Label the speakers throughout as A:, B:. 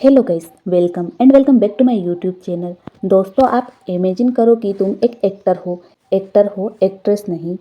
A: Hello guys, welcome back to my YouTube channel. दोस्तों, आप imagine करो कि तुम एक एक्टर हो, एक्ट्रेस नहीं।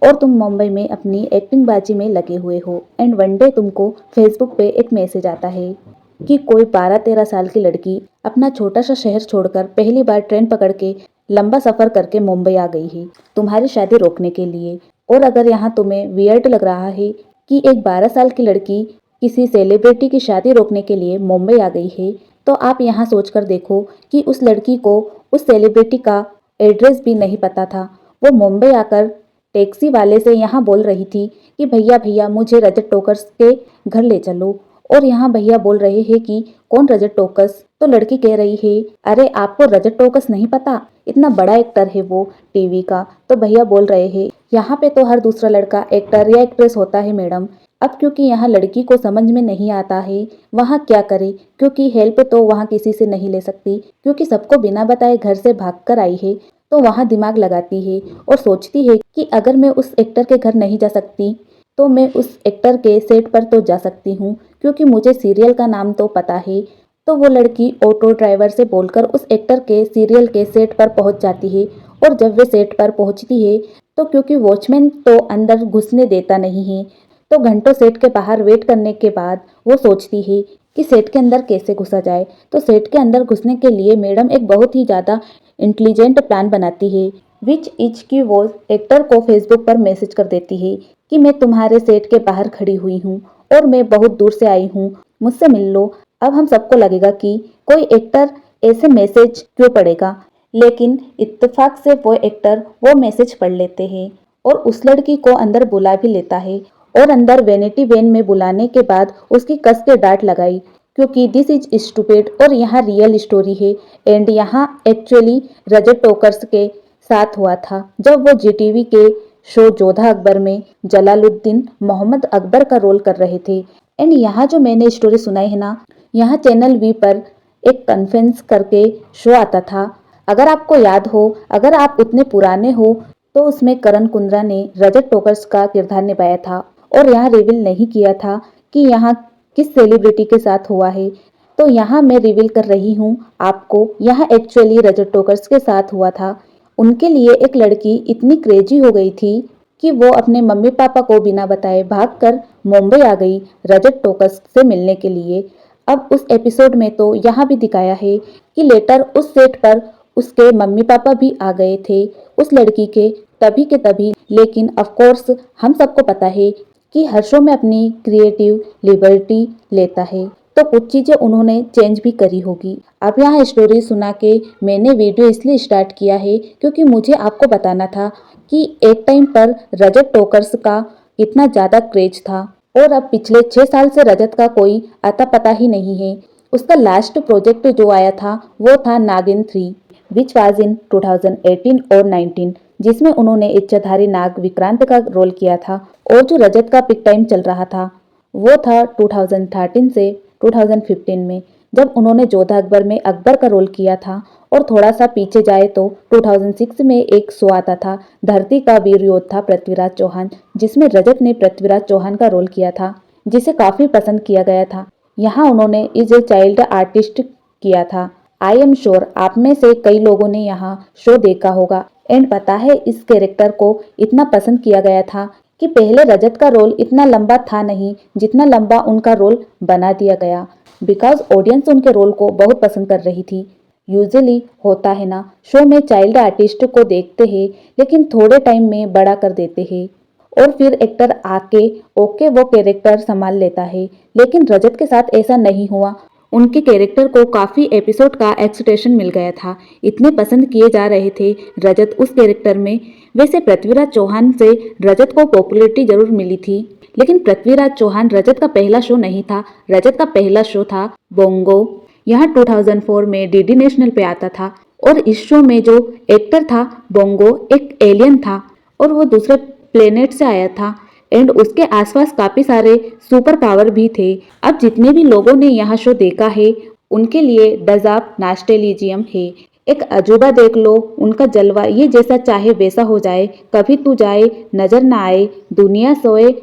A: और तुम मुंबई में अपनी एक्टिंग बाजी में लगे हुए हो एंड वन डे तुमको फेसबुक पे एक मैसेज आता है कि कोई 12-13 साल की लड़की अपना छोटा सा शहर छोड़कर पहली बार ट्रेन पकड़ के लंबा सफर करके मुंबई आ गई है तुम्हारी शादी रोकने के लिए। और अगर यहाँ तुम्हें वियर्ड लग रहा है कि एक 12 साल की लड़की किसी सेलिब्रिटी की शादी रोकने के लिए मुंबई आ गई है, तो आप यहाँ सोचकर देखो कि उस लड़की को उस सेलिब्रिटी का एड्रेस भी नहीं पता था। वो मुंबई आकर टैक्सी वाले से यहाँ बोल रही थी कि भैया भैया मुझे रजत टोकर्स के घर ले चलो। और यहाँ भैया बोल रहे हैं कि कौन रजत टोकस। तो लड़की कह रही है, अरे आपको रजत टोकस नहीं पता, इतना बड़ा एक्टर है वो टीवी का। तो भैया बोल रहे हैं, यहाँ पे तो हर दूसरा लड़का एक्टर या एक्ट्रेस होता है मैडम। अब क्योंकि यहाँ लड़की को समझ में नहीं आता है वहाँ क्या करे, क्योंकि हेल्प तो वहाँ किसी से नहीं ले सकती, क्योंकि सबको बिना बताए घर से भाग कर आई है। तो वहाँ दिमाग लगाती है और सोचती है कि अगर मैं उस एक्टर के घर नहीं जा सकती तो मैं उस एक्टर के सेट पर तो जा सकती हूँ, क्योंकि मुझे सीरियल का नाम तो पता है। तो वो लड़की ऑटो ड्राइवर से बोलकर उस एक्टर के सीरियल के सेट पर पहुंच जाती है। और जब वे सेट पर पहुंचती है तो क्योंकि वॉचमैन तो अंदर घुसने देता नहीं है, तो घंटों सेट के बाहर वेट करने के बाद वो सोचती है कि सेट के अंदर कैसे घुसा जाए। तो सेट के अंदर घुसने के लिए मैडम एक बहुत ही ज़्यादा इंटेलिजेंट प्लान बनाती है, विच इच की वो एक्टर को फेसबुक पर मैसेज कर देती है कि मैं तुम्हारे सेट के बाहर खड़ी हुई हूँ और मैं बहुत दूर से आई हूँ, मुझसे मिल लो। अब हम सबको लगेगा कि कोई एक्टर ऐसे मैसेज क्यों पढ़ेगा, लेकिन इत्तेफाक से वो एक्टर वो मैसेज पढ़ लेते हैं और उस लड़की को अंदर बुला भी लेता है। और अंदर वैनिटी वैन में बुलाने के बाद उसकी कस के डांट लगाई, क्योंकि दिस इज स्टूपिड और यहाँ रियल स्टोरी है एंड यहाँ एक्चुअली रजत टोकर्स के साथ हुआ था जब वो जीटीवी के शो जोधा अकबर में जलालुद्दीन मोहम्मद अकबर का रोल कर रहे थे। एंड यहाँ जो मैंने स्टोरी सुनाई है ना, यहाँ चैनल वी पर एक कन्फेंस करके शो आता था। अगर आपको याद हो, अगर आप उतने पुराने हो, तो उसमें करण कुंद्रा ने रजत टोकर्स का किरदार निभाया था और यहाँ रिवील नहीं किया था कि यहाँ किस सेलिब्रिटी के साथ हुआ है। तो यहाँ मैं रिवील कर रही हूँ आपको, यहाँ एक्चुअली रजत टोकर्स के साथ हुआ था। उनके लिए एक लड़की इतनी क्रेजी हो गई थी कि वो अपने मम्मी पापा को बिना बताए भागकर मुंबई आ गई रजत टोकर्स से मिलने के लिए। अब उस एपिसोड में तो यहाँ भी दिखाया है कि लेटर उस सेट पर उसके मम्मी पापा भी आ गए थे उस लड़की के तभी के तभी। लेकिन ऑफ कोर्स हम सबको पता है कि हर शो में अपनी क्रिएटिव लिबर्टी लेता है, तो कुछ चीजें उन्होंने चेंज भी करी होगी। अब यहाँ स्टोरी सुना के मैंने वीडियो इसलिए स्टार्ट किया है क्योंकि मुझे आपको बताना था कि एक टाइम पर रजत टोकर्स का इतना ज्यादा क्रेज था और अब पिछले 6 साल से रजत का कोई आता पता ही नहीं है। उसका लास्ट प्रोजेक्ट जो आया था वो था नागिन 3, विच वाज इन 2018 और 19, जिसमें उन्होंने इच्छाधारी नाग विक्रांत का रोल किया था। और जो रजत का पिक टाइम चल रहा था वो था 2013 से 2015 में, जब उन्होंने जोधा अकबर में अकबर का रोल किया था। और थोड़ा सा पीछे जाए तो 2006 में एक शो आता था धरती का वीर योद्धा पृथ्वीराज चौहान, जिसमें रजत ने पृथ्वीराज चौहान का रोल किया था, जिसे काफी पसंद किया गया था। यहाँ उन्होंने इज ए चाइल्ड आर्टिस्ट किया था। आई एम श्योर आप में से कई लोगों ने यहाँ शो देखा होगा एंड पता है इस कैरेक्टर को इतना पसंद किया गया था कि पहले रजत का रोल इतना लंबा था नहीं जितना लंबा उनका रोल बना दिया गया, बिकॉज ऑडियंस उनके रोल को बहुत पसंद कर रही थी। यूजुअली होता है ना, शो में चाइल्ड आर्टिस्ट को देखते हैं लेकिन थोड़े टाइम में बड़ा कर देते हैं और फिर एक्टर आके ओके वो कैरेक्टर संभाल लेता है। लेकिन रजत के साथ ऐसा नहीं हुआ। उनके कैरेक्टर को काफी एपिसोड का एक्सटेंशन मिल गया था, इतने पसंद किए जा रहे थे रजत उस कैरेक्टर में। वैसे पृथ्वीराज चौहान से रजत को पॉपुलैरिटी जरूर मिली थी, लेकिन पृथ्वीराज चौहान रजत का पहला शो नहीं था। रजत का पहला शो था बोंगो, यहाँ 2004 में डीडी नेशनल पे आता था। और इस शो में जो एक्टर था बोंगो एक एलियन था और वो दूसरे प्लेनेट से आया था एंड उसके आसपास काफी सारे सुपर पावर भी थे। अब जितने भी लोगों ने यहाँ शो देखा है उनके लिए डजाब नास्टेलिजियम है। एक अजूबा देख लो, उनका जलवा ये जैसा चाहे वैसा हो जाए, कभी तू जाए नजर ना आए, दुनिया सोए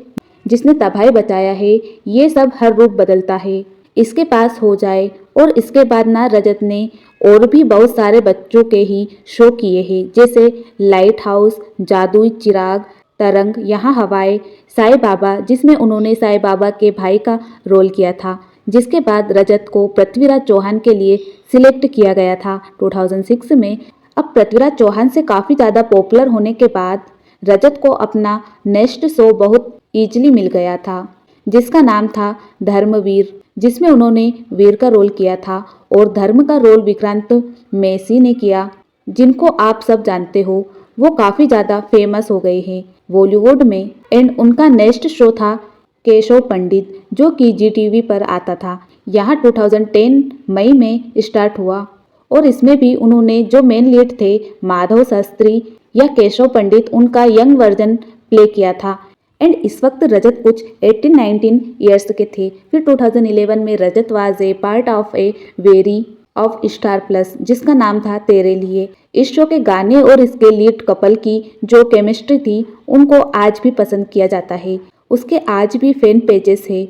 A: जिसने तबाही बचाया है, ये सब हर रूप बदलता है। इसके पास हो जाए। और इसके बाद ना रजत ने और भी बहुत सारे बच्चों के ही शो किए हैं, जैसे लाइट हाउस, जादुई चिराग, तरंग, यहाँ हवाएं, साईं बाबा, जिसमें उन्होंने साईं बाबा के भाई का रोल किया था। जिसके बाद रजत को पृथ्वीराज चौहान के लिए सिलेक्ट किया गया था 2006 में। अब पृथ्वीराज चौहान से काफ़ी ज़्यादा पॉपुलर होने के बाद रजत को अपना नेक्स्ट शो बहुत ईजिली मिल गया था, जिसका नाम था धर्मवीर, जिसमें उन्होंने वीर का रोल किया था। और धर्म का रोल विक्रांत मैसी ने किया, जिनको आप सब जानते हो। वो काफ़ी ज़्यादा फेमस हो गए हैं बॉलीवुड में। एंड उनका नेक्स्ट शो था केशव पंडित, जो कि जीटीवी पर आता था। यहाँ 2010 मई में स्टार्ट हुआ। और इसमें भी उन्होंने जो मेन लीड थे माधव शास्त्री या केशव पंडित, उनका यंग वर्जन प्ले किया था। एंड इस वक्त रजत कुछ 18-19 ईयर्स के थे। फिर 2011 में Rajat was a part of a very of Star Plus, जिसका नाम था तेरे लिए। इस शो के गाने और इसके लीड कपल की जो केमिस्ट्री थी, उनको आज भी पसंद किया जाता है। उसके आज भी फैन पेजेस है।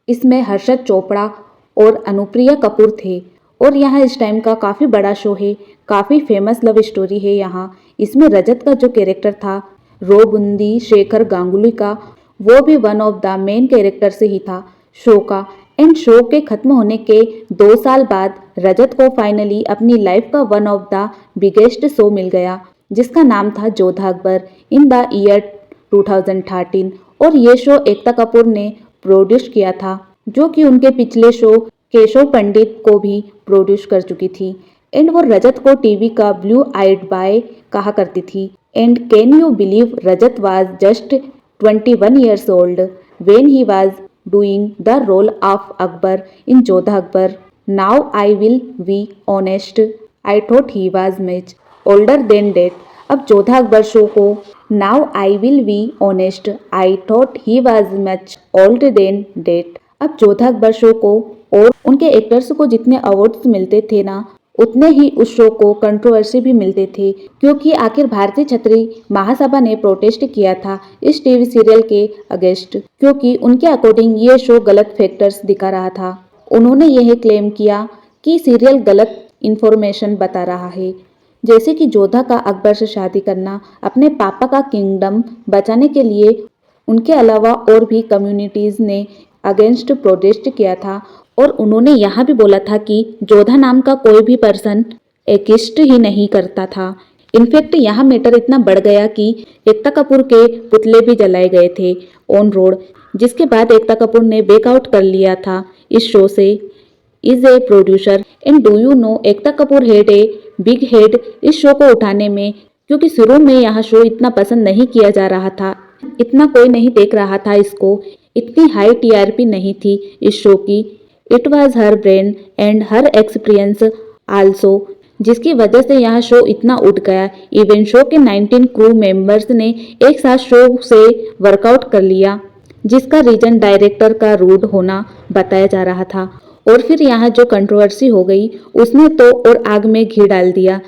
A: इसमें हर्षद चोपड़ा और अनुप्रिया कपूर थे। और यहाँ इस टाइम का काफ़ी बड़ा शो है, काफ़ी फेमस लव स्टोरी है यहाँ। इसमें रजत का जो कैरेक्टर था रो बूंदी शेखर गांगुली का, वो भी one of the main character से ही था शो का। एंड शो के खत्म होने के 2 साल बाद रजत को फाइनली अपनी लाइफ का one of the biggest show मिल गया, जिसका नाम था Jodha Akbar in the year 2013। और ये शो एकता कपूर ने प्रोड्यूस किया था, जो कि उनके पिछले शो केशव पंडित को भी प्रोड्यूस कर चुकी थी। एंड वो रजत को टीवी का ब्लू आइड बॉय कहा करती थी। And can you believe Rajat was just 21 years old when he was doing the role of Akbar in Jodha Akbar. Now I will be honest, I thought he was much older than that. अब Jodha Akbar show को Now I will be honest, I thought he was much older than that. अब Jodha Akbar show को और उनके actors को जितने awards मिलते थे ना, उतने ही उस शो को कंट्रोवर्सी भी मिलते थे, क्योंकि आखिर भारतीय क्षत्रिय महासभा ने प्रोटेस्ट किया था इस टीवी सीरियल के अगेंस्ट, क्योंकि उनके अकॉर्डिंग ये शो गलत फैक्टर्स दिखा रहा था। उन्होंने यह क्लेम किया कि सीरियल गलत इन्फॉर्मेशन बता रहा है, जैसे कि जोधा का अकबर से शादी करना अपने पापा का किंगडम बचाने के लिए। उनके अलावा और भी कम्युनिटीज़ ने अगेंस्ट प्रोटेस्ट किया था। और उन्होंने यहाँ भी बोला था कि जोधा नाम का कोई भी पर्सन एग्जिस्ट ही नहीं करता था। इनफैक्ट यहाँ मैटर इतना बढ़ गया कि एकता कपूर के पुतले भी जलाए गए थे ऑन रोड, जिसके बाद एकता कपूर ने बैकआउट कर लिया था इस शो से is a producer. And do you know Ekta Kapoor had a big head इस शो को उठाने में, क्योंकि शुरू में यहाँ शो इतना पसंद नहीं किया जा रहा था, इतना कोई नहीं देख रहा था इसको, इतनी हाई टीआरपी नहीं थी इस शो की। It was her brain and her experience also, जिसकी वजह से यह शो इतना उठ गया। इवन शो के 19 क्रू मेंबर्स ने एक साथ शो से वर्कआउट कर लिया, जिसका रीजन डायरेक्टर का रूड होना बताया जा रहा था। और फिर यहाँ जो कंट्रोवर्सी हो गई, उसने तो और आग में घी डाल दिया।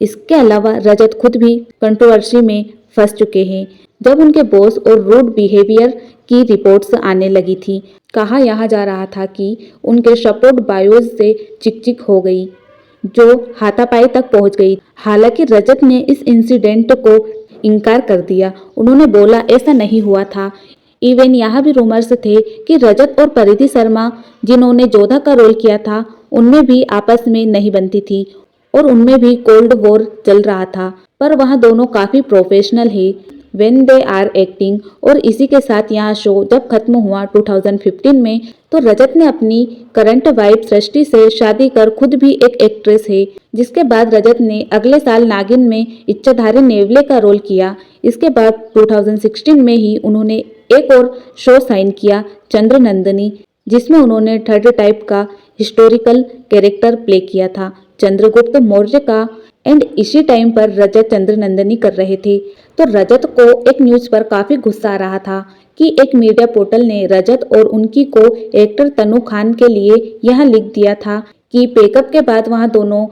A: इसके अलावा रजत खुद भी कंट्रोवर्सी में फंस चुके हैं, जब उनके बॉस और रूड बिहेवियर की रिपोर्ट्स आने लगी थी। कहा यहाँ जा रहा था कि उनके सपोर्ट बायोज से चिक हो गई, जो हाथापाई तक पहुंच गई। हालांकि रजत ने इस इंसिडेंट को इनकार कर दिया। उन्होंने बोला ऐसा नहीं हुआ था। इवन यहाँ भी रूमर्स थे कि रजत और परिधि शर्मा, जिन्होंने जोधा का रोल किया था, उनमें भी आपस में नहीं बनती थी और उनमें भी कोल्ड वॉर चल रहा था। पर वहाँ दोनों काफ़ी प्रोफेशनल है व्हेन दे आर एक्टिंग। और इसी के साथ यहाँ शो जब खत्म हुआ 2015 में, तो रजत ने अपनी करंट वाइफ सृष्टि से शादी कर खुद भी एक एक्ट्रेस है। जिसके बाद रजत ने अगले साल नागिन में इच्छाधारी नेवले का रोल किया। इसके बाद 2016 में ही उन्होंने एक और शो साइन किया, चंद्र नंदिनी, जिसमें उन्होंने थर्ड टाइप का हिस्टोरिकल कैरेक्टर प्ले किया था, चंद्रगुप्त मौर्य का। एंड इसी टाइम पर रजत चंद्र नंदिनी कर रहे थे। तो रजत को एक न्यूज़ पर काफ़ी गुस्सा आ रहा था कि एक मीडिया पोर्टल ने रजत और उनकी को एक्टर तनु खान के लिए यह लिख दिया था कि पेकअप के बाद वहाँ दोनों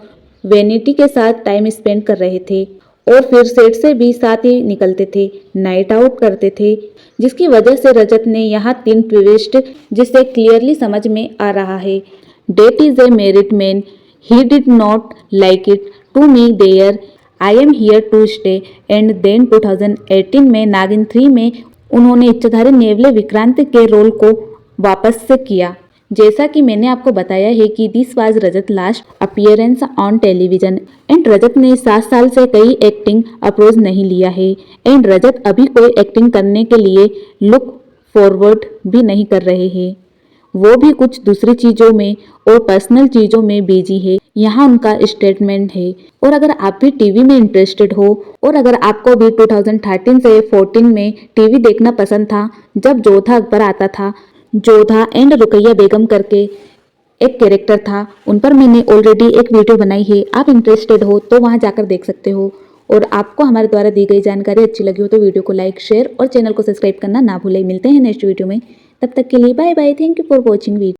A: वेनिटी के साथ टाइम स्पेंड कर रहे थे। और फिर सेट से भी साथ ही निकलते थे, नाइट आउट करते थे, जिसकी वजह से रजत ने यहाँ 3 ट्विस्ट जिसे क्लियरली समझ में आ रहा है। That is a married man, he did not like it to me there, I am here to stay and then 2018 में नागिन 3 में उन्होंने इच्छाधारी नेवले विक्रांत के रोल को वापस से किया। जैसा कि मैंने आपको बताया है कि this was Rajat last appearance on television and Rajat ने 7 साल से कई एक्टिंग अप्रोच नहीं लिया है एंड रजत अभी कोई एक्टिंग करने के लिए लुक फॉरवर्ड भी नहीं कर रहे हैं। वो भी कुछ दूसरी चीजों में और पर्सनल चीजों में बिजी है, यहाँ उनका स्टेटमेंट है। और अगर आप भी टीवी में इंटरेस्टेड हो और अगर आपको भी 2013 से 14 में टीवी देखना पसंद था जब जोधा अकबर आता था, जोधा एंड रुकैया बेगम करके एक कैरेक्टर था, उन पर मैंने ऑलरेडी एक वीडियो बनाई है, आप इंटरेस्टेड हो तो वहां जाकर देख सकते हो। और आपको हमारे द्वारा दी गई जानकारी अच्छी लगी हो तो वीडियो को लाइक, शेयर और चैनल को सब्सक्राइब करना ना भूलें। मिलते हैं नेक्स्ट वीडियो में, तब तक के लिए bye bye. Thank you for watching video.